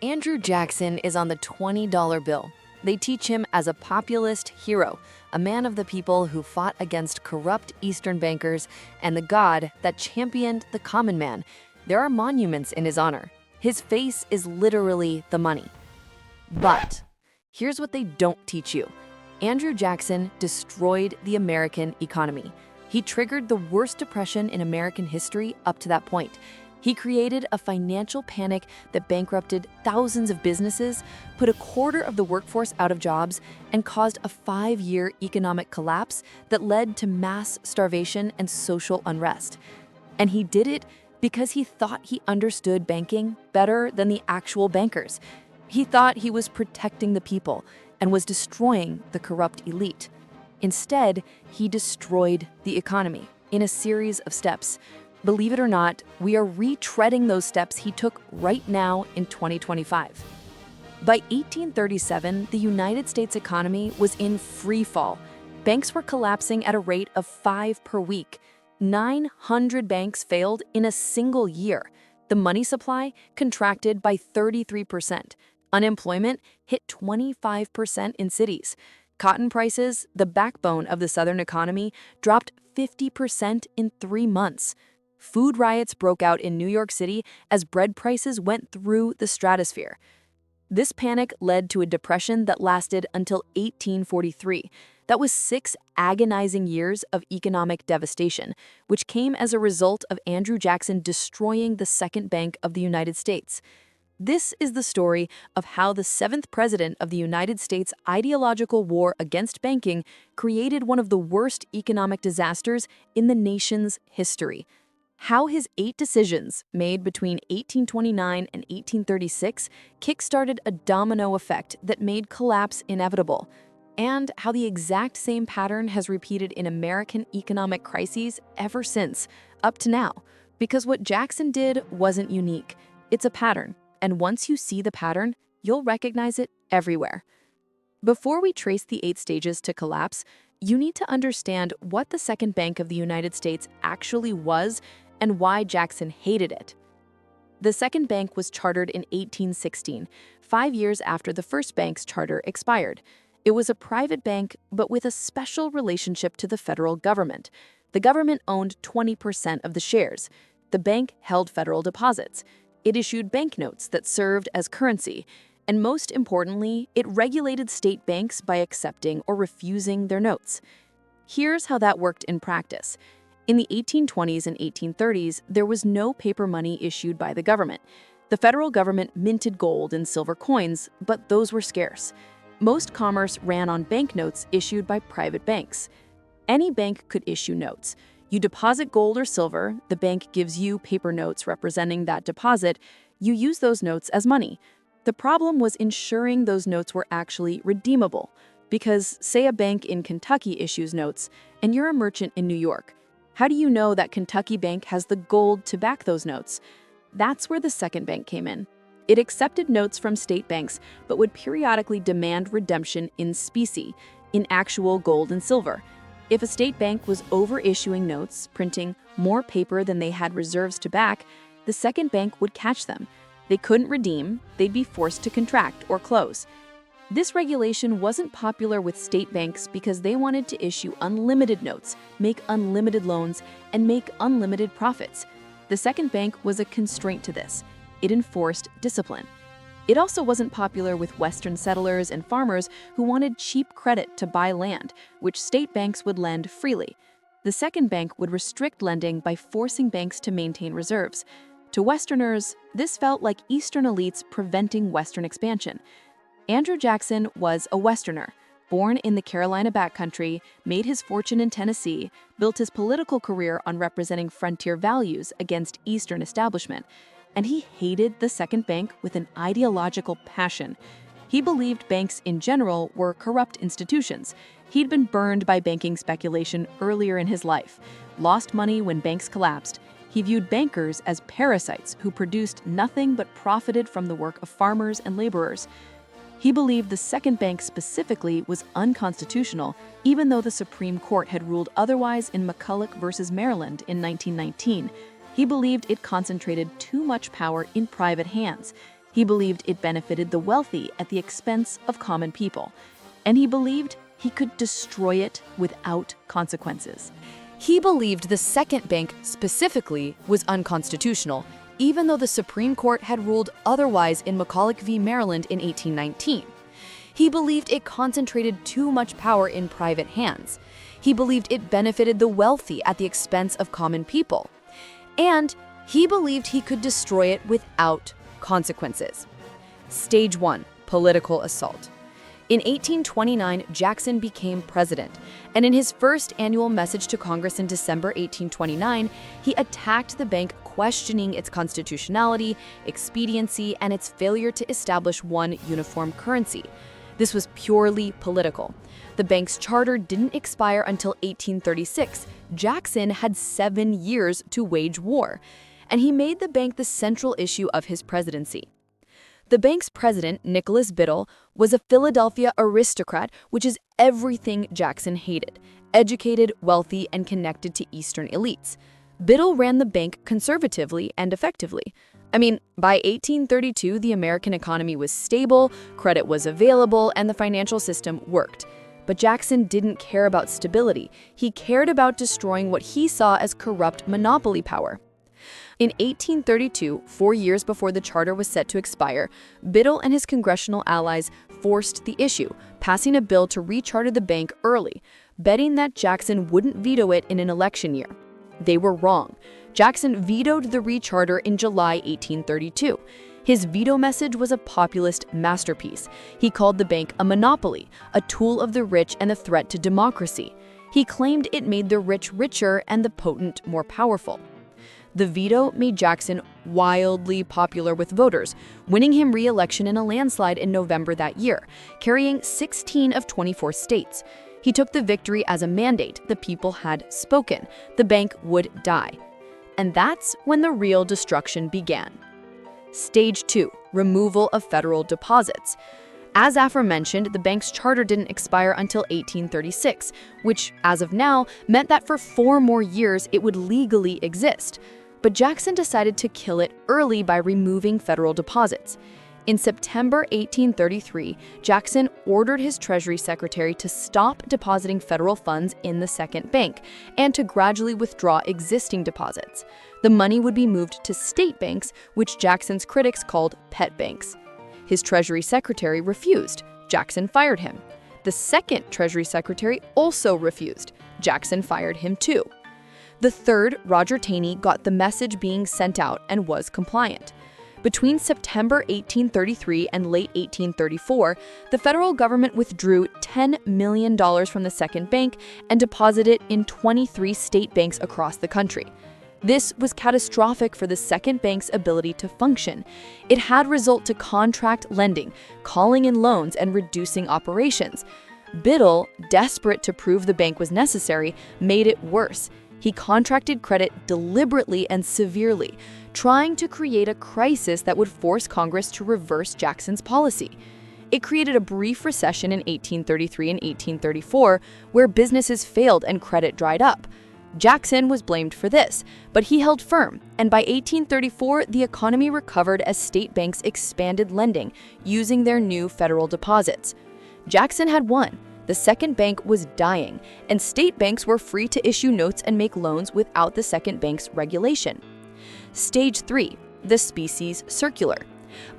Andrew Jackson is on the $20 bill. They teach him as a populist hero, a man of the people who fought against corrupt Eastern bankers and the God that championed the common man. There are monuments in his honor. His face is literally the money. But here's what they don't teach you. Andrew Jackson destroyed the American economy. He triggered the worst depression in American history up to that point. He created a financial panic that bankrupted thousands of businesses, put a quarter of the workforce out of jobs, and caused a 5-year economic collapse that led to mass starvation and social unrest. And he did it because he thought he understood banking better than the actual bankers. He thought he was protecting the people and was destroying the corrupt elite. Instead, he destroyed the economy in a series of steps. Believe it or not, we are retreading those steps he took right now in 2025. By 1837, the United States economy was in free fall. Banks were collapsing at a rate of 5 per week. 900 banks failed in a single year. The money supply contracted by 33%. Unemployment hit 25% in cities. Cotton prices, the backbone of the Southern economy, dropped 50% in 3 months. Food riots broke out in New York City as bread prices went through the stratosphere. This panic led to a depression that lasted until 1843. That was 6 agonizing years of economic devastation, which came as a result of Andrew Jackson destroying the second bank of the United States. This is the story of how the 7th president of the United States' ideological war against banking created one of the worst economic disasters in the nation's history. How his 8 decisions, made between 1829 and 1836, kick-started a domino effect that made collapse inevitable, and how the exact same pattern has repeated in American economic crises ever since, up to now. Because what Jackson did wasn't unique. It's a pattern, and once you see the pattern, you'll recognize it everywhere. Before we trace the 8 stages to collapse, you need to understand what the Second Bank of the United States actually was and why Jackson hated it. The Second Bank was chartered in 1816, 5 years after the first bank's charter expired. It was a private bank, but with a special relationship to the federal government. The government owned 20% of the shares. The bank held federal deposits. It issued banknotes that served as currency. And most importantly, it regulated state banks by accepting or refusing their notes. Here's how that worked in practice. In the 1820s and 1830s, there was no paper money issued by the government. The federal government minted gold and silver coins, but those were scarce. Most commerce ran on banknotes issued by private banks. Any bank could issue notes. You deposit gold or silver, the bank gives you paper notes representing that deposit. You use those notes as money. The problem was ensuring those notes were actually redeemable. Because, say a bank in Kentucky issues notes, and you're a merchant in New York. How do you know that Kentucky bank has the gold to back those notes? That's where the second bank came in. It accepted notes from state banks, but would periodically demand redemption in specie, in actual gold and silver. If a state bank was over-issuing notes, printing more paper than they had reserves to back, the second bank would catch them. They couldn't redeem, they'd be forced to contract or close. This regulation wasn't popular with state banks because they wanted to issue unlimited notes, make unlimited loans, and make unlimited profits. The second bank was a constraint to this. It enforced discipline. It also wasn't popular with Western settlers and farmers who wanted cheap credit to buy land, which state banks would lend freely. The second bank would restrict lending by forcing banks to maintain reserves. To Westerners, this felt like Eastern elites preventing Western expansion. Andrew Jackson was a Westerner, born in the Carolina backcountry, made his fortune in Tennessee, built his political career on representing frontier values against Eastern establishment, and he hated the second bank with an ideological passion. He believed banks in general were corrupt institutions. He'd been burned by banking speculation earlier in his life, lost money when banks collapsed. He viewed bankers as parasites who produced nothing but profited from the work of farmers and laborers. He believed the second bank specifically was unconstitutional, even though the Supreme Court had ruled otherwise in McCulloch versus Maryland in 1919. He believed it concentrated too much power in private hands. He believed it benefited the wealthy at the expense of common people. And he believed he could destroy it without consequences. He believed the second bank specifically was unconstitutional, even though the Supreme Court had ruled otherwise in McCulloch v. Maryland in 1819. He believed it concentrated too much power in private hands. He believed it benefited the wealthy at the expense of common people. And he believed he could destroy it without consequences. Stage 1, political assault. In 1829, Jackson became president, and in his first annual message to Congress in December 1829, he attacked the bank, questioning its constitutionality, expediency, and its failure to establish one uniform currency. This was purely political. The bank's charter didn't expire until 1836. Jackson had 7 years to wage war, and he made the bank the central issue of his presidency. The bank's president, Nicholas Biddle, was a Philadelphia aristocrat, which is everything Jackson hated: educated, wealthy, and connected to Eastern elites. Biddle ran the bank conservatively and effectively. By 1832, the American economy was stable, credit was available, and the financial system worked. But Jackson didn't care about stability. He cared about destroying what he saw as corrupt monopoly power. In 1832, 4 years before the charter was set to expire, Biddle and his congressional allies forced the issue, passing a bill to recharter the bank early, betting that Jackson wouldn't veto it in an election year. They were wrong. Jackson vetoed the recharter in July 1832. His veto message was a populist masterpiece. He called the bank a monopoly, a tool of the rich and a threat to democracy. He claimed it made the rich richer and the potent more powerful. The veto made Jackson wildly popular with voters, winning him re-election in a landslide in November that year, carrying 16 of 24 states. He took the victory as a mandate. The people had spoken. The bank would die. And that's when the real destruction began. Stage 2, removal of federal deposits. As aforementioned, the bank's charter didn't expire until 1836, which, as of now, meant that for 4 more years it would legally exist. But Jackson decided to kill it early by removing federal deposits. In September 1833, Jackson ordered his Treasury Secretary to stop depositing federal funds in the second bank and to gradually withdraw existing deposits. The money would be moved to state banks, which Jackson's critics called pet banks. His Treasury Secretary refused. Jackson fired him. The second Treasury Secretary also refused. Jackson fired him too. The third, Roger Taney, got the message being sent out and was compliant. Between September 1833 and late 1834, the federal government withdrew $10 million from the second bank and deposited it in 23 state banks across the country. This was catastrophic for the second bank's ability to function. It had result to contract lending, calling in loans, and reducing operations. Biddle, desperate to prove the bank was necessary, made it worse. He contracted credit deliberately and severely, trying to create a crisis that would force Congress to reverse Jackson's policy. It created a brief recession in 1833 and 1834, where businesses failed and credit dried up. Jackson was blamed for this, but he held firm, and by 1834, the economy recovered as state banks expanded lending, using their new federal deposits. Jackson had won. The second bank was dying, and state banks were free to issue notes and make loans without the second bank's regulation. Stage 3, the Specie circular.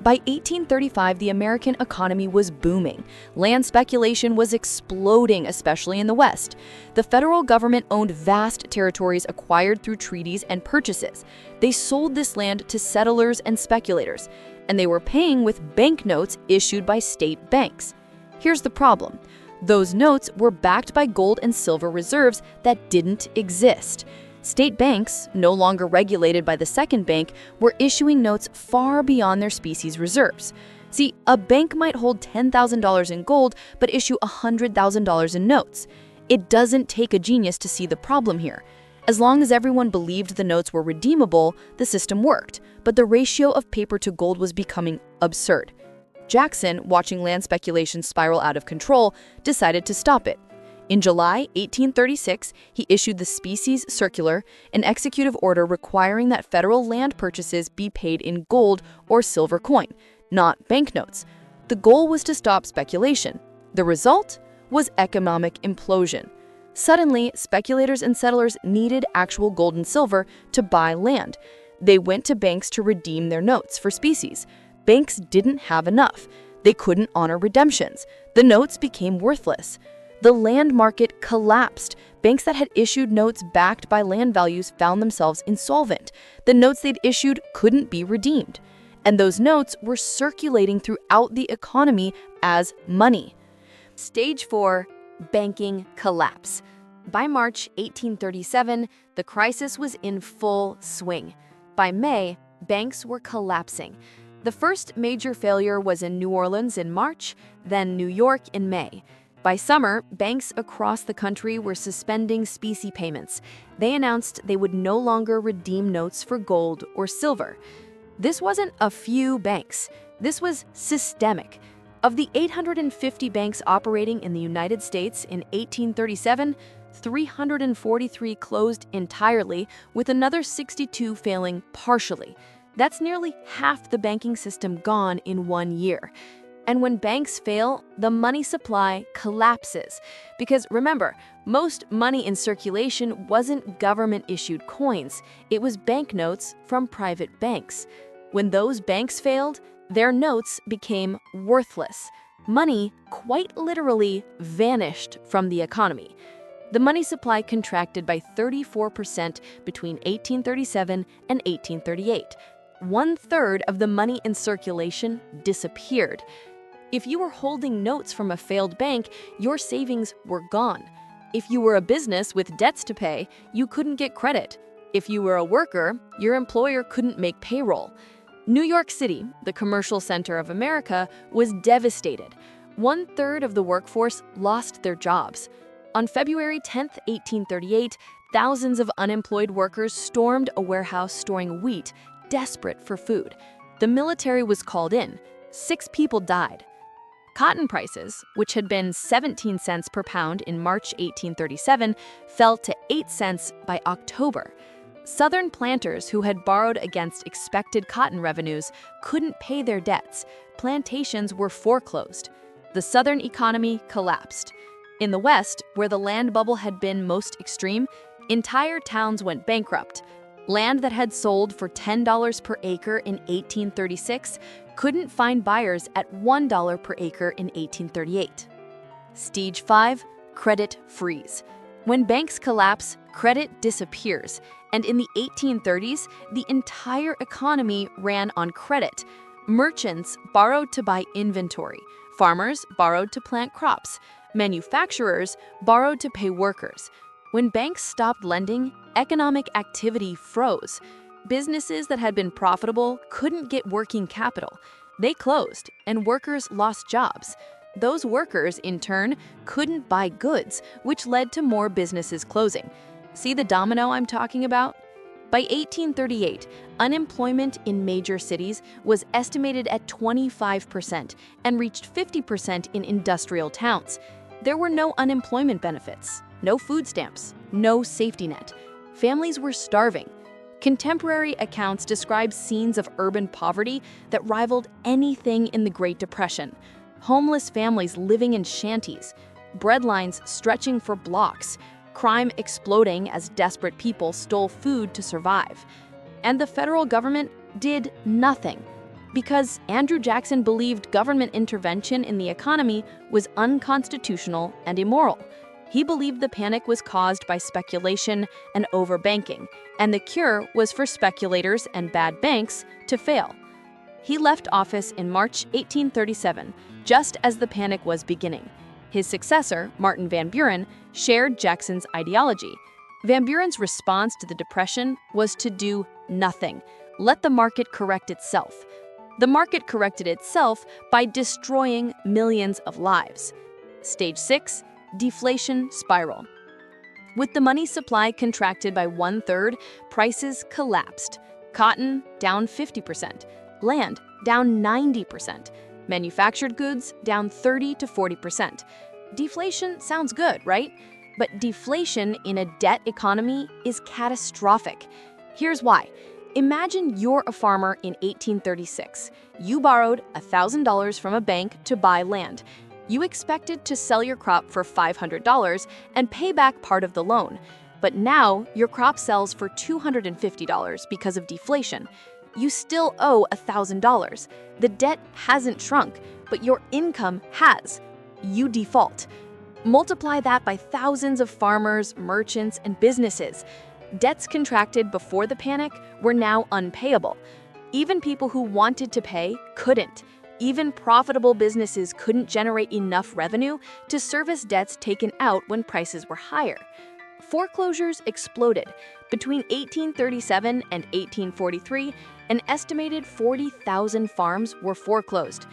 By 1835, the American economy was booming. Land speculation was exploding, especially in the West. The federal government owned vast territories acquired through treaties and purchases. They sold this land to settlers and speculators, and they were paying with banknotes issued by state banks. Here's the problem. Those notes were backed by gold and silver reserves that didn't exist. State banks, no longer regulated by the second bank, were issuing notes far beyond their Specie reserves. See, a bank might hold $10,000 in gold but issue $100,000 in notes. It doesn't take a genius to see the problem here. As long as everyone believed the notes were redeemable, the system worked, but the ratio of paper to gold was becoming absurd. Jackson, watching land speculation spiral out of control, decided to stop it. In July 1836, he issued the Specie Circular, an executive order requiring that federal land purchases be paid in gold or silver coin. not banknotes. The goal was to stop speculation. The result was economic implosion. Suddenly, speculators and settlers needed actual gold and silver to buy land. They went to banks to redeem their notes for species. Banks didn't have enough. They couldn't honor redemptions. The notes became worthless. The land market collapsed. Banks that had issued notes backed by land values found themselves insolvent. The notes they'd issued couldn't be redeemed. And those notes were circulating throughout the economy as money. Stage 4, banking collapse. By March 1837, the crisis was in full swing. By May, banks were collapsing. The first major failure was in New Orleans in March, then New York in May. By summer, banks across the country were suspending specie payments. They announced they would no longer redeem notes for gold or silver. This wasn't a few banks. This was systemic. Of the 850 banks operating in the United States in 1837, 343 closed entirely, with another 62 failing partially. That's nearly half the banking system gone in 1 year. And when banks fail, the money supply collapses. Because remember, most money in circulation wasn't government-issued coins. It was banknotes from private banks. When those banks failed, their notes became worthless. Money, quite literally, vanished from the economy. The money supply contracted by 34% between 1837 and 1838. 1/3 of the money in circulation disappeared. If you were holding notes from a failed bank, your savings were gone. If you were a business with debts to pay, you couldn't get credit. If you were a worker, your employer couldn't make payroll. New York City, the commercial center of America, was devastated. 1/3 of the workforce lost their jobs. On February 10, 1838, thousands of unemployed workers stormed a warehouse storing wheat, desperate for food. The military was called in. 6 people died. Cotton prices, which had been 17 cents per pound in March 1837, fell to 8 cents by October. Southern planters who had borrowed against expected cotton revenues couldn't pay their debts. Plantations were foreclosed. The Southern economy collapsed. In the West, where the land bubble had been most extreme, entire towns went bankrupt. Land that had sold for $10 per acre in 1836 couldn't find buyers at $1 per acre in 1838. Stage 5, credit freeze. When banks collapse, credit disappears. And in the 1830s, the entire economy ran on credit. Merchants borrowed to buy inventory. Farmers borrowed to plant crops. Manufacturers borrowed to pay workers. When banks stopped lending, economic activity froze. Businesses that had been profitable couldn't get working capital. They closed, and workers lost jobs. Those workers, in turn, couldn't buy goods, which led to more businesses closing. See the domino I'm talking about? By 1838, unemployment in major cities was estimated at 25% and reached 50% in industrial towns. There were no unemployment benefits, no food stamps, no safety net. Families were starving. Contemporary accounts describe scenes of urban poverty that rivaled anything in the Great Depression. Homeless families living in shanties, bread lines stretching for blocks, crime exploding as desperate people stole food to survive. And the federal government did nothing, because Andrew Jackson believed government intervention in the economy was unconstitutional and immoral. He believed the panic was caused by speculation and overbanking, and the cure was for speculators and bad banks to fail. He left office in March 1837, just as the panic was beginning. His successor, Martin Van Buren, shared Jackson's ideology. Van Buren's response to the Depression was to do nothing. Let the market correct itself. The market corrected itself by destroying millions of lives. Stage 6, deflation spiral. With the money supply contracted by 1/3, prices collapsed. Cotton down 50%, land down 90%, manufactured goods down 30 to 40%. Deflation sounds good, right? But deflation in a debt economy is catastrophic. Here's why. Imagine you're a farmer in 1836. You borrowed $1,000 from a bank to buy land. You expected to sell your crop for $500 and pay back part of the loan. But now your crop sells for $250 because of deflation. You still owe $1,000. The debt hasn't shrunk, but your income has. You default. Multiply that by thousands of farmers, merchants, and businesses. Debts contracted before the panic were now unpayable. Even people who wanted to pay couldn't. Even profitable businesses couldn't generate enough revenue to service debts taken out when prices were higher. Foreclosures exploded. Between 1837 and 1843, an estimated 40,000 farms were foreclosed.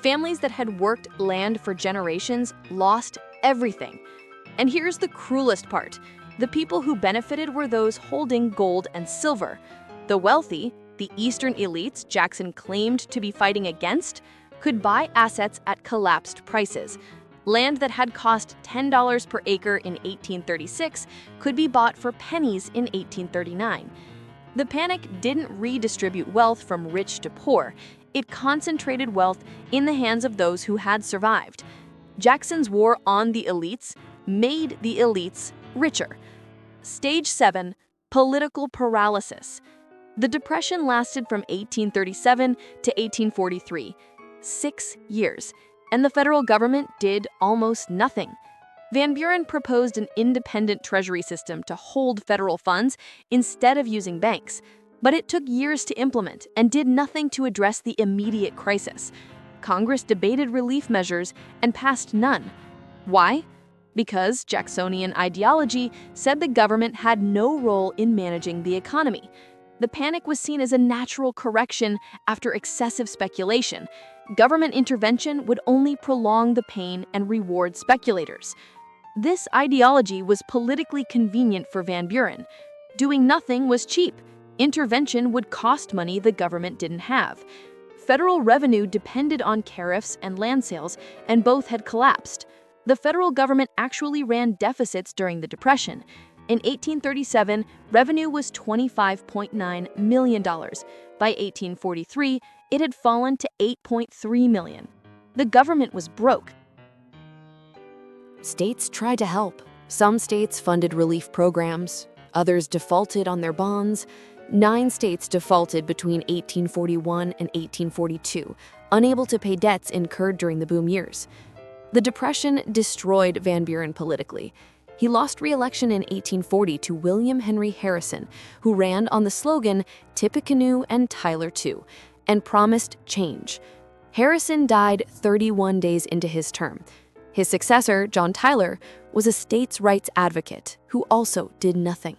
Families that had worked land for generations lost everything. And here's the cruelest part. The people who benefited were those holding gold and silver. The wealthy, the Eastern elites Jackson claimed to be fighting against, could buy assets at collapsed prices. Land that had cost $10 per acre in 1836 could be bought for pennies in 1839. The panic didn't redistribute wealth from rich to poor. It concentrated wealth in the hands of those who had survived. Jackson's war on the elites made the elites richer. Stage 7. Political paralysis. The Depression lasted from 1837 to 1843, 6 years, and the federal government did almost nothing. Van Buren proposed an independent treasury system to hold federal funds instead of using banks, but it took years to implement and did nothing to address the immediate crisis. Congress debated relief measures and passed none. Why? Because Jacksonian ideology said the government had no role in managing the economy. The panic was seen as a natural correction after excessive speculation. Government intervention would only prolong the pain and reward speculators. This ideology was politically convenient for Van Buren. Doing nothing was cheap. Intervention would cost money the government didn't have. Federal revenue depended on tariffs and land sales, and both had collapsed. The federal government actually ran deficits during the Depression. In 1837, revenue was $25.9 million. By 1843, it had fallen to $8.3 million. The government was broke. States tried to help. Some states funded relief programs. Others defaulted on their bonds. 9 states defaulted between 1841 and 1842, unable to pay debts incurred during the boom years. The Depression destroyed Van Buren politically. He lost re-election in 1840 to William Henry Harrison, who ran on the slogan Tippecanoe and Tyler too, and promised change. Harrison died 31 days into his term. His successor, John Tyler, was a states' rights advocate who also did nothing.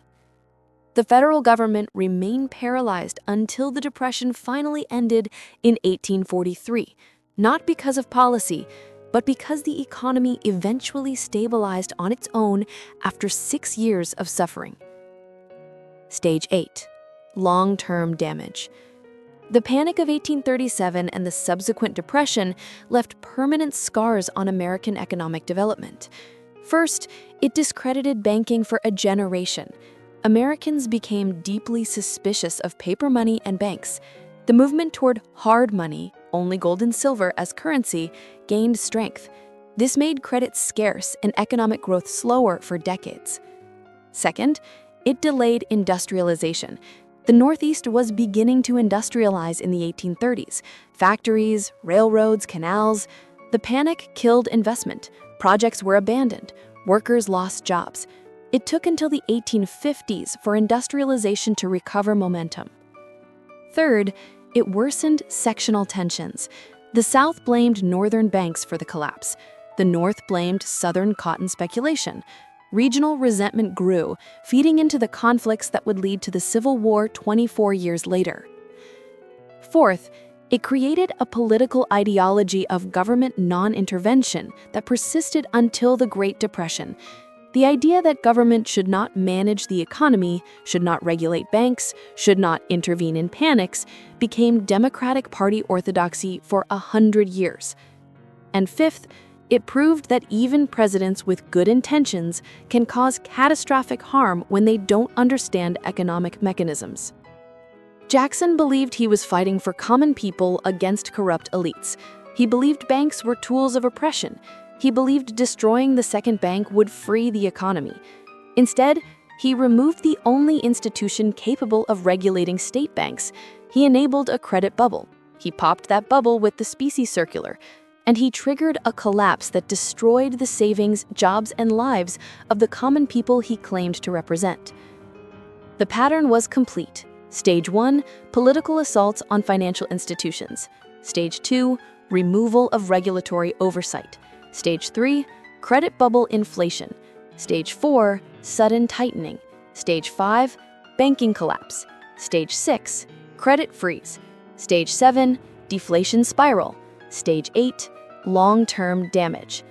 The federal government remained paralyzed until the Depression finally ended in 1843, not because of policy, but because the economy eventually stabilized on its own after 6 years of suffering. Stage 8. Long-term damage. The Panic of 1837 and the subsequent Depression left permanent scars on American economic development. First, it discredited banking for a generation. Americans became deeply suspicious of paper money and banks. The movement toward hard money, only gold and silver as currency, gained strength. This made credit scarce and economic growth slower for decades. Second, it delayed industrialization. The Northeast was beginning to industrialize in the 1830s. Factories, railroads, canals. The panic killed investment. Projects were abandoned. Workers lost jobs. It took until the 1850s for industrialization to recover momentum. Third, it worsened sectional tensions. The South blamed Northern banks for the collapse. The North blamed Southern cotton speculation. Regional resentment grew, feeding into the conflicts that would lead to the Civil War 24 years later. Fourth, it created a political ideology of government non-intervention that persisted until the Great Depression. The idea that government should not manage the economy, should not regulate banks, should not intervene in panics, became Democratic Party orthodoxy for 100 years. And fifth, it proved that even presidents with good intentions can cause catastrophic harm when they don't understand economic mechanisms. Jackson believed he was fighting for common people against corrupt elites. He believed banks were tools of oppression. He believed destroying the second bank would free the economy. Instead, he removed the only institution capable of regulating state banks. He enabled a credit bubble. He popped that bubble with the Specie circular, and he triggered a collapse that destroyed the savings, jobs, and lives of the common people he claimed to represent. The pattern was complete. Stage 1, political assaults on financial institutions. Stage 2, removal of regulatory oversight. Stage 3, credit bubble inflation. Stage 4, sudden tightening. Stage 5, banking collapse. Stage 6, credit freeze. Stage 7, deflation spiral. Stage 8, long-term damage.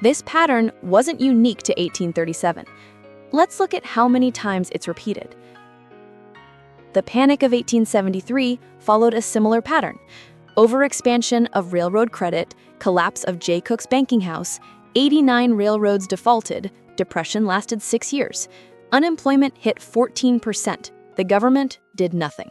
This pattern wasn't unique to 1837. Let's look at how many times it's repeated. The Panic of 1873 followed a similar pattern. Overexpansion of railroad credit, collapse of Jay Cooke's banking house, 89 railroads defaulted, depression lasted 6 years. Unemployment hit 14%. The government did nothing.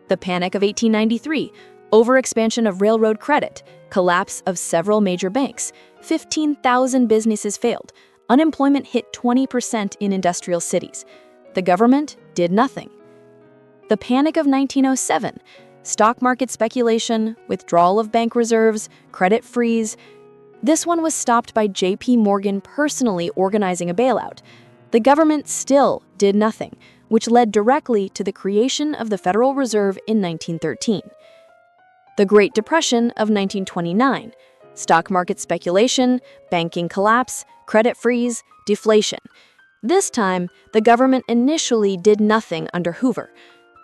The Panic of 1893, overexpansion of railroad credit, collapse of several major banks, 15,000 businesses failed. Unemployment hit 20% in industrial cities. The government did nothing. The Panic of 1907, stock market speculation, withdrawal of bank reserves, credit freeze. This one was stopped by J.P. Morgan personally organizing a bailout. The government still did nothing, which led directly to the creation of the Federal Reserve in 1913. The Great Depression of 1929, stock market speculation, banking collapse, credit freeze, deflation. This time, the government initially did nothing under Hoover.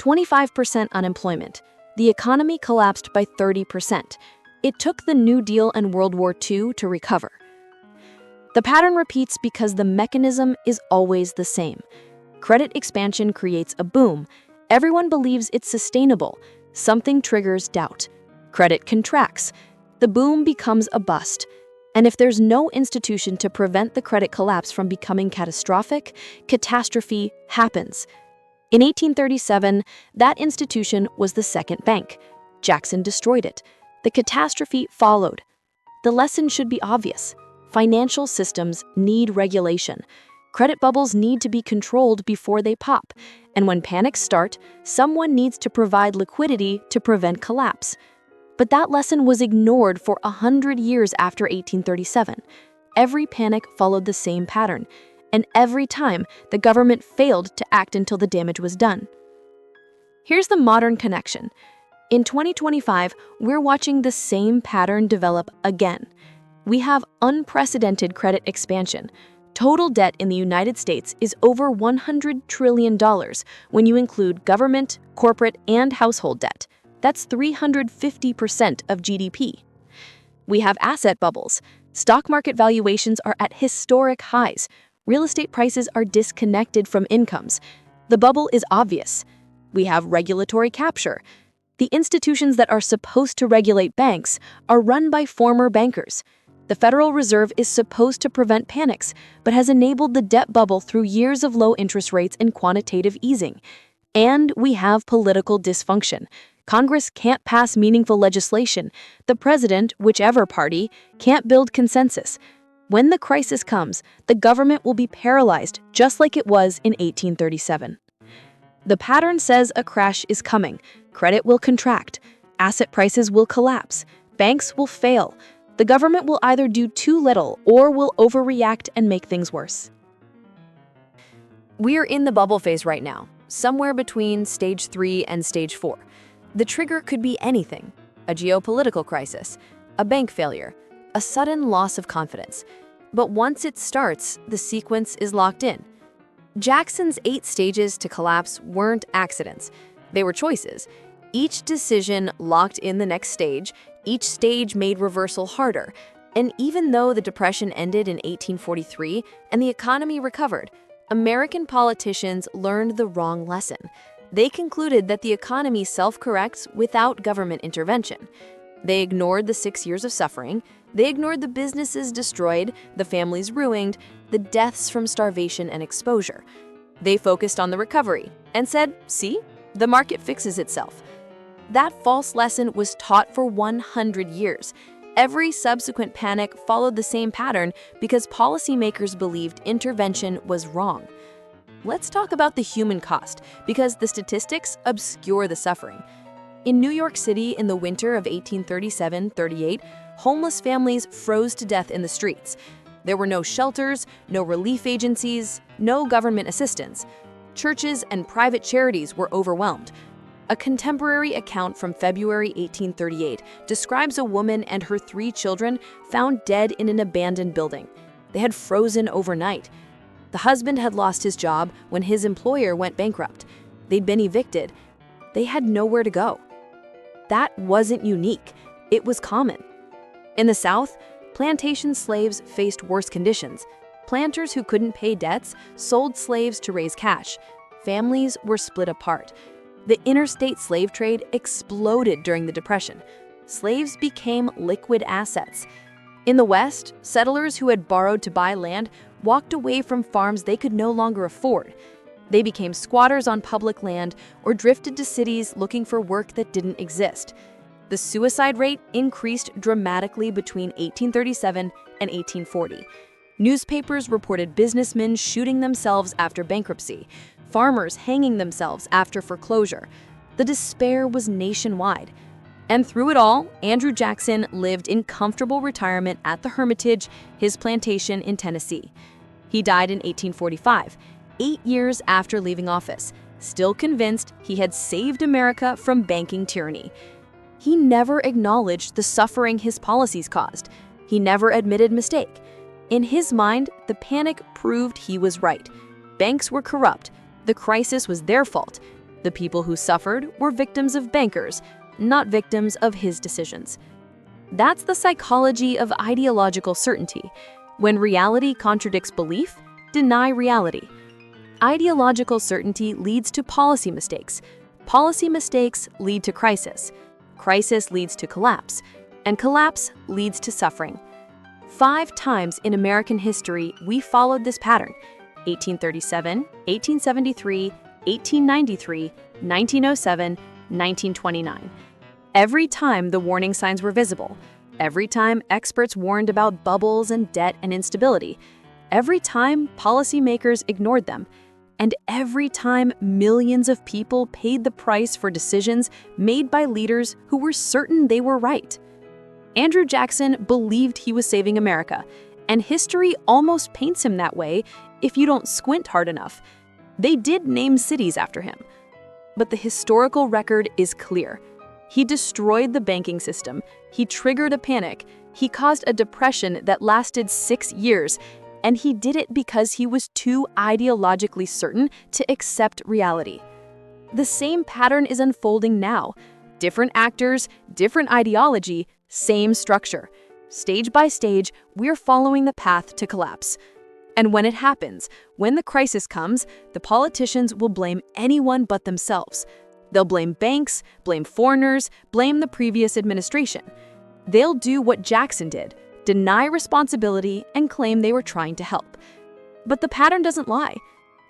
25% unemployment. The economy collapsed by 30%. It took the New Deal and World War II to recover. The pattern repeats because the mechanism is always the same. Credit expansion creates a boom. Everyone believes it's sustainable. Something triggers doubt. Credit contracts. The boom becomes a bust. And if there's no institution to prevent the credit collapse from becoming catastrophic, catastrophe happens. In 1837, that institution was the second bank. Jackson destroyed it. The catastrophe followed. The lesson should be obvious. Financial systems need regulation. Credit bubbles need to be controlled before they pop. And when panics start, someone needs to provide liquidity to prevent collapse. But that lesson was ignored for 100 years after 1837. Every panic followed the same pattern. And every time, the government failed to act until the damage was done. Here's the modern connection. In 2025, we're watching the same pattern develop again. We have unprecedented credit expansion. Total debt in the United States is over $100 trillion when you include government, corporate, and household debt. That's 350% of GDP. We have asset bubbles. Stock market valuations are at historic highs. Real estate prices are disconnected from incomes. The bubble is obvious. We have regulatory capture. The institutions that are supposed to regulate banks are run by former bankers. The Federal Reserve is supposed to prevent panics, but has enabled the debt bubble through years of low interest rates and quantitative easing. And we have political dysfunction. Congress can't pass meaningful legislation. The president, whichever party, can't build consensus. When the crisis comes, the government will be paralyzed, just like it was in 1837. The pattern says a crash is coming. Credit will contract. Asset prices will collapse. Banks will fail. The government will either do too little or will overreact and make things worse. We're in the bubble phase right now, somewhere between stage 3 and stage 4. The trigger could be anything: a geopolitical crisis, a bank failure, a sudden loss of confidence. But once it starts, the sequence is locked in. Jackson's 8 stages to collapse weren't accidents. They were choices. Each decision locked in the next stage. Each stage made reversal harder. And even though the Depression ended in 1843 and the economy recovered, American politicians learned the wrong lesson. They concluded that the economy self-corrects without government intervention. They ignored the 6 years of suffering. They ignored the businesses destroyed, the families ruined, the deaths from starvation and exposure. They focused on the recovery and said, see, The market fixes itself. That false lesson was taught for 100 years. Every subsequent panic followed the same pattern because policymakers believed intervention was wrong. Let's talk about the human cost, because the statistics obscure the suffering. In New York City in the winter of 1837-38, homeless families froze to death in the streets. There were no shelters, no relief agencies, no government assistance. Churches and private charities were overwhelmed. A contemporary account from February 1838 describes a woman and her 3 children found dead in an abandoned building. They had frozen overnight. The husband had lost his job when his employer went bankrupt. They'd been evicted. They had nowhere to go. That wasn't unique. It was common. In the South, plantation slaves faced worse conditions. Planters who couldn't pay debts sold slaves to raise cash. Families were split apart. The interstate slave trade exploded during the Depression. Slaves became liquid assets. In the West, settlers who had borrowed to buy land walked away from farms they could no longer afford. They became squatters on public land or drifted to cities looking for work that didn't exist. The suicide rate increased dramatically between 1837 and 1840. Newspapers reported businessmen shooting themselves after bankruptcy, farmers hanging themselves after foreclosure. The despair was nationwide. And through it all, Andrew Jackson lived in comfortable retirement at the Hermitage, his plantation in Tennessee. He died in 1845, 8 years after leaving office, still convinced he had saved America from banking tyranny. He never acknowledged the suffering his policies caused. He never admitted mistake. In his mind, the panic proved he was right. Banks were corrupt. The crisis was their fault. The people who suffered were victims of bankers, not victims of his decisions. That's the psychology of ideological certainty. When reality contradicts belief, deny reality. Ideological certainty leads to policy mistakes. Policy mistakes lead to crisis. Crisis leads to collapse. And collapse leads to suffering. 5 times in American history, we followed this pattern: 1837, 1873, 1893, 1907, 1929. Every time the warning signs were visible, every time experts warned about bubbles and debt and instability, every time policymakers ignored them, and every time millions of people paid the price for decisions made by leaders who were certain they were right. Andrew Jackson believed he was saving America, and history almost paints him that way if you don't squint hard enough. They did name cities after him. But the historical record is clear. He destroyed the banking system. He triggered a panic. He caused a depression that lasted 6 years. And he did it because he was too ideologically certain to accept reality. The same pattern is unfolding now. Different actors, different ideology, same structure. Stage by stage, we're following the path to collapse. And when it happens, when the crisis comes, the politicians will blame anyone but themselves. They'll blame banks, blame foreigners, blame the previous administration. They'll do what Jackson did, deny responsibility and claim they were trying to help. But the pattern doesn't lie.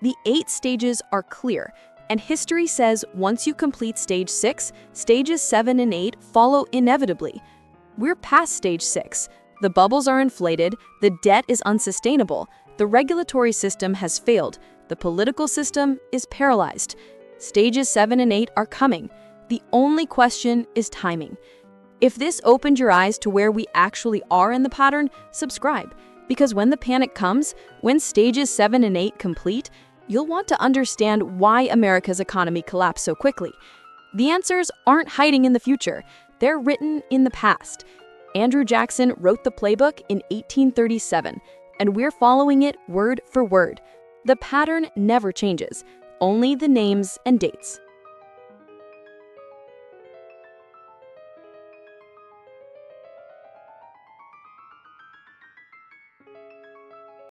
The 8 stages are clear, and history says once you complete stage 6, stages 7 and 8 follow inevitably. We're past stage 6. The bubbles are inflated, the debt is unsustainable, the regulatory system has failed, the political system is paralyzed. Stages 7 and 8 are coming. The only question is timing. If this opened your eyes to where we actually are in the pattern, subscribe. Because when the panic comes, when stages 7 and 8 complete, you'll want to understand why America's economy collapsed so quickly. The answers aren't hiding in the future. They're written in the past. Andrew Jackson wrote the playbook in 1837, and we're following it word for word. The pattern never changes, only the names and dates.